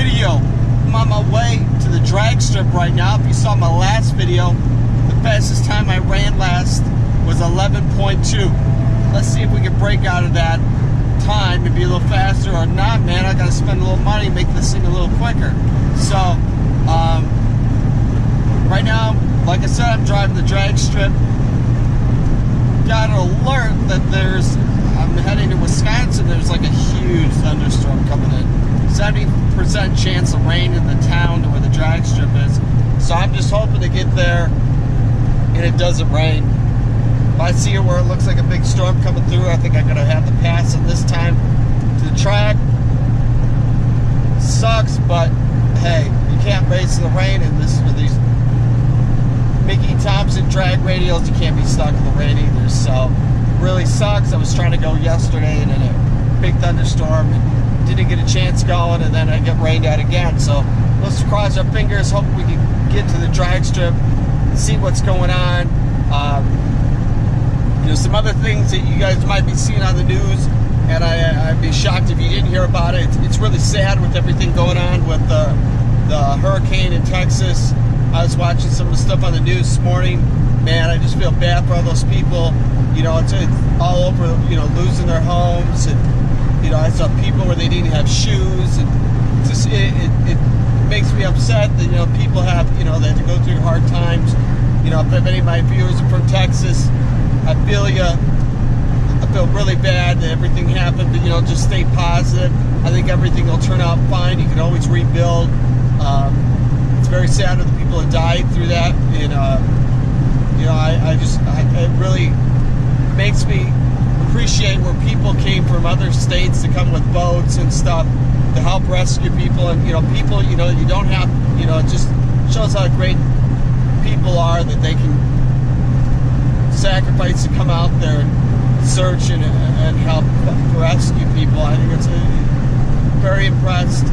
video. I'm on my way to the drag strip right now. If you saw my last video, the fastest time I ran last was 11.2. Let's see if we can break out of that time and be a little faster or not, man. I gotta spend a little money and make this thing a little quicker. So, right now, like I said, I'm driving the drag strip. Got an alert that I'm heading to Wisconsin, there's like a huge thunderstorm coming in. 70% chance of rain in the town where the drag strip is. So I'm just hoping to get there and it doesn't rain. If I see it where it looks like a big storm coming through, I think I'm gonna have to pass it this time to the track. Sucks, but hey, you can't race in the rain, and this with these Mickey Thompson drag radials, you can't be stuck in the rain either. So it really sucks. I was trying to go yesterday and in a big thunderstorm and didn't get a chance going, and then I get rained out again. So let's cross our fingers, hope we can get to the drag strip and see what's going on. You know, some other things that you guys might be seeing on the news, and I'd be shocked if you didn't hear about it. It's really sad with everything going on with the hurricane in Texas. I was watching some of the stuff on the news this morning. Man, I just feel bad for all those people. You know, it's all over, you know, losing their homes. And, you know, I saw people where they didn't have shoes. And just, it makes me upset that, you know, people have, you know, they have to go through hard times. You know, if any of my viewers are from Texas, I feel you. I feel really bad that everything happened, but, you know, just stay positive. I think everything will turn out fine. You can always rebuild. It's very sad that the people that died through that, and you know, it really makes me appreciate where people came from other states to come with boats and stuff to help rescue people. And, you know, people, you know, you don't have, you know, it just shows how great people are that they can sacrifice to come out there and search and help rescue people. I think it's very impressed.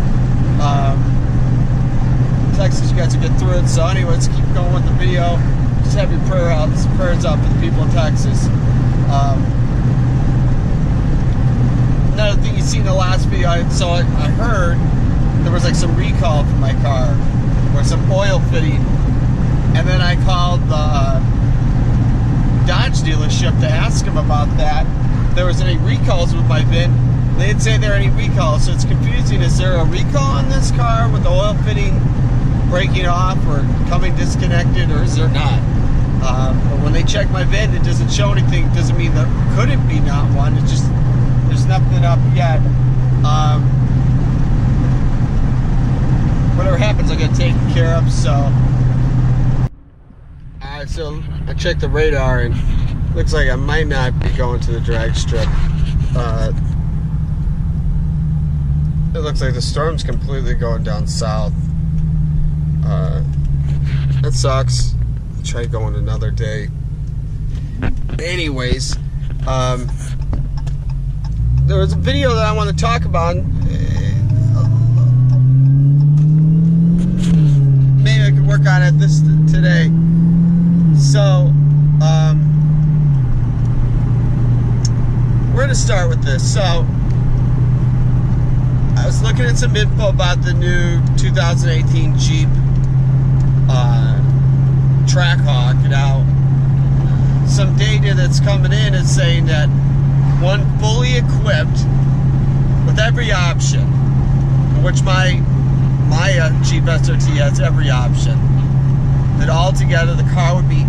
Texas, you guys will get through it. So anyway, let's keep going with the video. Just have your prayers out for the people in Texas. Another thing you seen in the last video, I heard there was like some recall from my car or some oil fitting, and then I called the Dodge dealership to ask them about that. If there was any recalls with my VIN. They didn't say there are any recalls, so it's confusing. Is there a recall on this car with the oil fitting breaking off or coming disconnected, or is there not? But when they check my VIN, it doesn't show anything. It doesn't mean there couldn't be not one. It's just there's nothing up yet. Whatever happens, I get taken care of. So, alright. So I checked the radar, and looks like I might not be going to the drag strip. It looks like the storm's completely going down south. That sucks. I'll try going another day. Anyways, there was a video that I want to talk about. Maybe I could work on it today. So, we're gonna start with this. So, I was looking at some info about the new 2018 Jeep Trackhawk. Now, some data that's coming in is saying that one fully equipped with every option, which my Jeep SRT has every option, that altogether the car would be,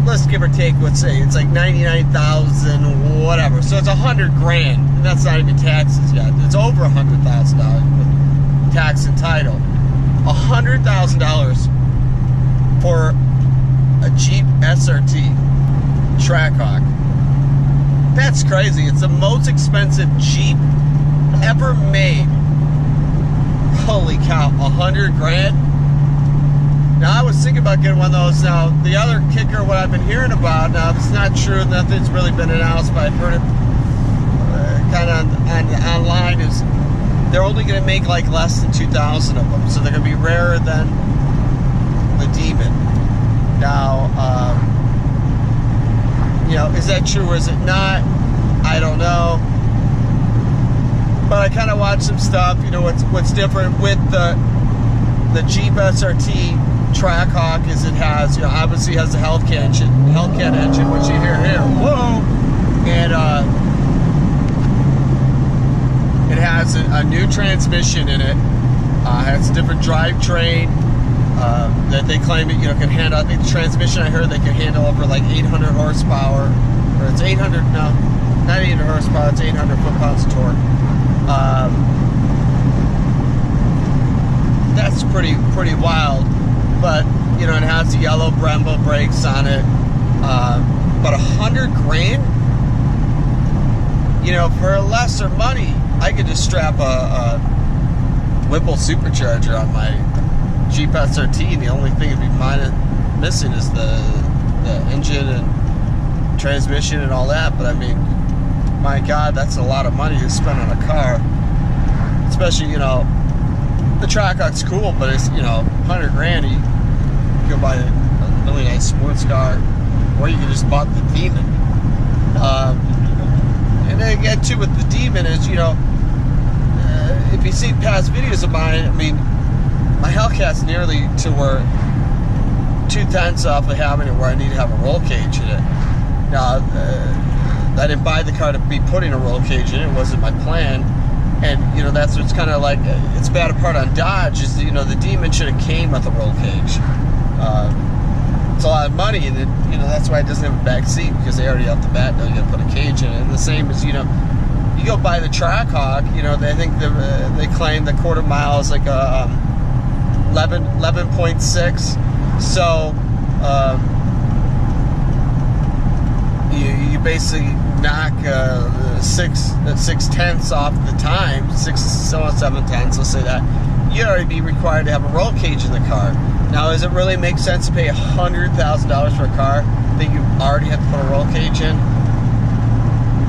let's give or take, let's say it's like 99,000 whatever, so it's 100 grand, and that's not even taxes yet. It's over $100,000 with tax and title. $100,000 for a Jeep SRT Trackhawk. That's crazy. It's the most expensive Jeep ever made. Holy cow, 100 grand? Now, I was thinking about getting one of those. Now, the other kicker, what I've been hearing about, now, it's not true, nothing's really been announced, but I've heard it kind of online, is they're only going to make like less than 2,000 of them, so they're going to be rarer than the Demon. Now, you know, is that true or is it not? I don't know. But I kind of watched some stuff. You know, what's different with the Jeep SRT Trackhawk is it has, you know, obviously has the Hellcat engine, which you hear here. Whoa! And it has a new transmission in it. Has a different drivetrain that they claim it, you know, can handle. I think the transmission I heard they can handle over like 800 horsepower, or it's 800. No, not 800 horsepower. It's 800 foot-pounds of torque. That's pretty wild. But you know, it has the yellow Brembo brakes on it. But $100 grand. You know, for lesser money, I could just strap a Whipple supercharger on my Jeep SRT, and the only thing that'd be missing is the engine and transmission and all that. But I mean, my God, that's a lot of money to spend on a car. Especially, you know, the Trackhawk's cool, but it's, you know, $100 grand. You can go buy a really nice sports car, or you can just buy the Demon. And then again, too, with the Demon is, you know, if you see past videos of mine, I mean, my Hellcat's nearly to where 2/10 off of having it where I need to have a roll cage in it. Now, I didn't buy the car to be putting a roll cage in it. It wasn't my plan. And, you know, that's what's kind of like, it's bad part on Dodge is, you know, the Demon should have came with a roll cage. It's a lot of money, and, you know, that's why it doesn't have a back seat, because they already off the bat know you got to put a cage in it. And the same as, you know, you go buy the Trackhawk, you know, they think they claim the quarter mile is like 11.6. So you basically knock 6/10 off the time, 7/10. Let's say that you'd already be required to have a roll cage in the car. Now, does it really make sense to pay $100,000 for a car that you already have to put a roll cage in?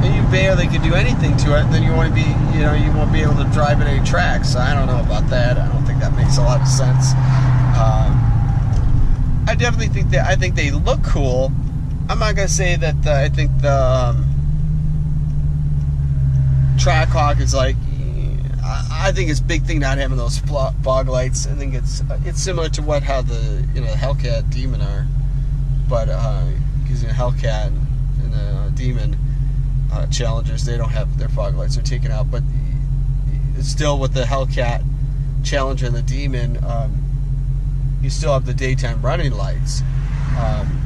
And you barely can do anything to it, then you want to be, you know, you won't be able to drive in any tracks. So I don't know about that. I don't think that makes a lot of sense. I definitely think that, I think they look cool. I'm not gonna say that I think the Trackhawk is like, I think it's a big thing not having those fog lights. I think it's similar to how the, you know, the Hellcat Demon are, but using a Hellcat and the Demon Challengers, they don't have their fog lights; they're taken out. But it's still with the Hellcat Challenger and the Demon, you still have the daytime running lights.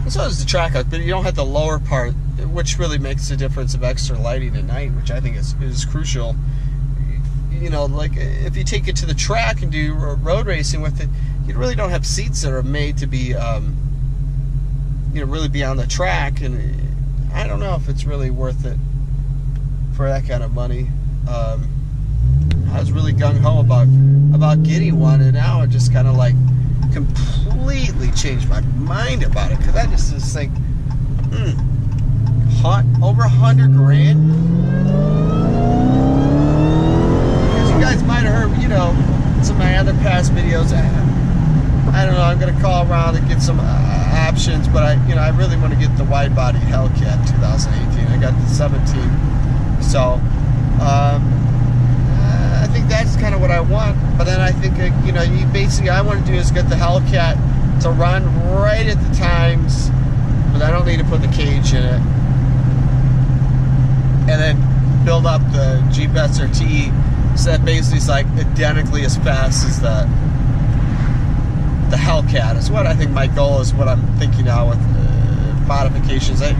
So does the Trackhawk, but you don't have the lower part, which really makes the difference of extra lighting at night, which I think is crucial. You know, like if you take it to the track and do road racing with it, you really don't have seats that are made to be, you know, really be on the track, and I don't know if it's really worth it for that kind of money. I was really gung-ho about getting one, and now it just kind of like completely changed my mind about it, because I just think, over $100 grand. You guys might have heard, you know, some of my other past videos. I don't know. I'm gonna call around and get some options, but I really want to get the wide body Hellcat 2018. I got the 17, so I think that's kind of what I want. But then I think, you know, I want to do is get the Hellcat to run right at the times, but I don't need to put the cage in it, and then build up the Jeep SRT. So that basically is like identically as fast as the Hellcat is what I think my goal is, what I'm thinking now with modifications. I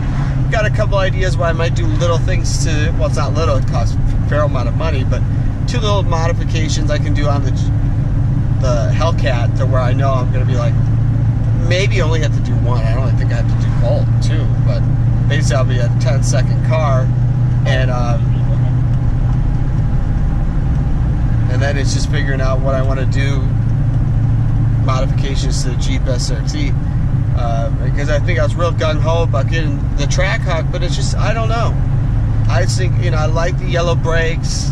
got a couple ideas where I might do little things to, well, it's not little, it costs a fair amount of money, but 2 little modifications I can do on the Hellcat to where I know I'm going to be like, maybe only have to do one. I don't think I have to do both, too, but basically I'll be a 10-second car, and then it's just figuring out what I want to do, modifications to the Jeep SRT, because I think I was real gung-ho about getting the Trackhawk, but it's just, I don't know. I just think, you know, I like the yellow brakes,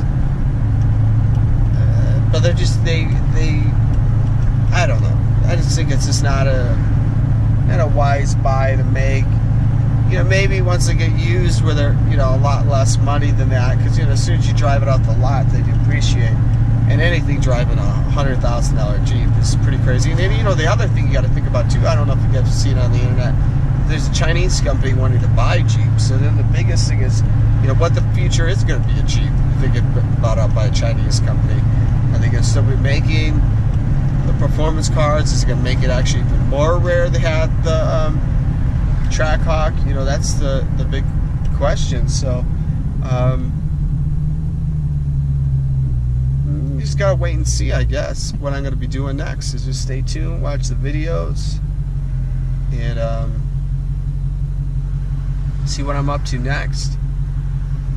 but they're just, I don't know. I just think it's just not a wise buy to make. you know, maybe once they get used where they're, you know, a lot less money than that, because, you know, as soon as you drive it off the lot, they depreciate. And anything driving a $100,000 Jeep is pretty crazy. And then, you know, the other thing you got to think about too, I don't know if you guys have seen it on the internet, there's a Chinese company wanting to buy Jeep. So then the biggest thing is, you know, what the future is going to be a Jeep if they get bought up by a Chinese company. Are they going to still be making the performance cars? Is it going to make it actually even more rare they had the Trackhawk? You know, that's the big question. So you just gotta wait and see, I guess. What I'm gonna be doing next is just stay tuned, watch the videos, and see what I'm up to next.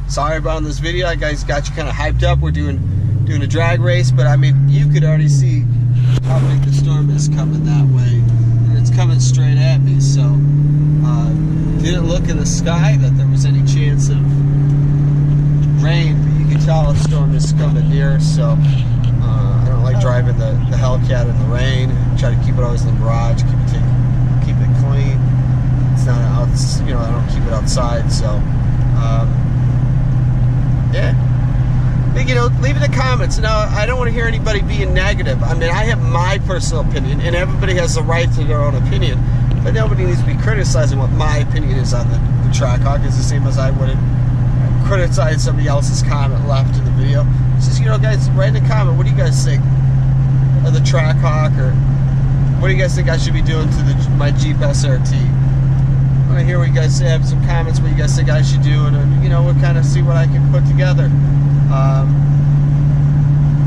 Sorry about this video, I guys got you kind of hyped up. We're doing a drag race, but I mean, you could already see how big the storm is coming that way, and it's coming straight at me. So didn't look in the sky that there was any chance of rain, but you can tell a storm is coming near. So I don't like driving the Hellcat in the rain. Try to keep it always in the garage, keep it clean. It's not out, you know, I don't keep it outside. So yeah, you know, leave in the comments. Now, I don't want to hear anybody being negative. I mean, I have my personal opinion, and everybody has the right to their own opinion, but nobody needs to be criticizing what my opinion is on the Trackhawk. It's the same as I would criticize somebody else's comment left in the video. Just, you know, guys, write in the comment, what do you guys think of the Trackhawk, or what do you guys think I should be doing to my Jeep SRT? I want to hear what you guys say. Have some comments what you guys think I should do, and you know, we'll kind of see what I can put together.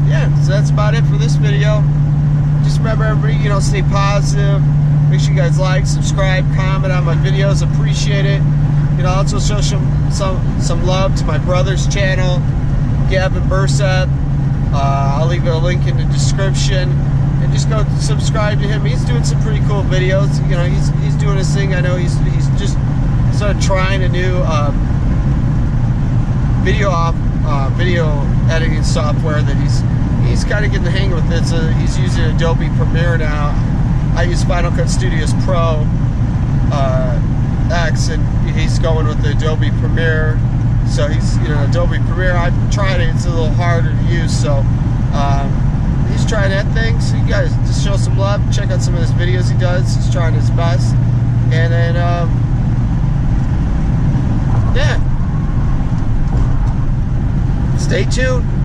Yeah, so that's about it for this video. Just remember, everybody, you know, stay positive. Make sure you guys like, subscribe, comment on my videos. Appreciate it. You know, also show some love to my brother's channel, Gavin Bursap. I'll leave a link in the description, and just go subscribe to him. He's doing some pretty cool videos. You know, he's doing his thing. I know he's just started trying a new video editing software that he's kind of getting the hang with it. So he's using Adobe Premiere now. I use Final Cut Studios Pro X, and he's going with the Adobe Premiere. So he's, you know, Adobe Premiere, I've tried it, it's a little harder to use. So he's trying that thing. So you guys just show some love, check out some of his videos he does. He's trying his best. And then yeah, stay tuned.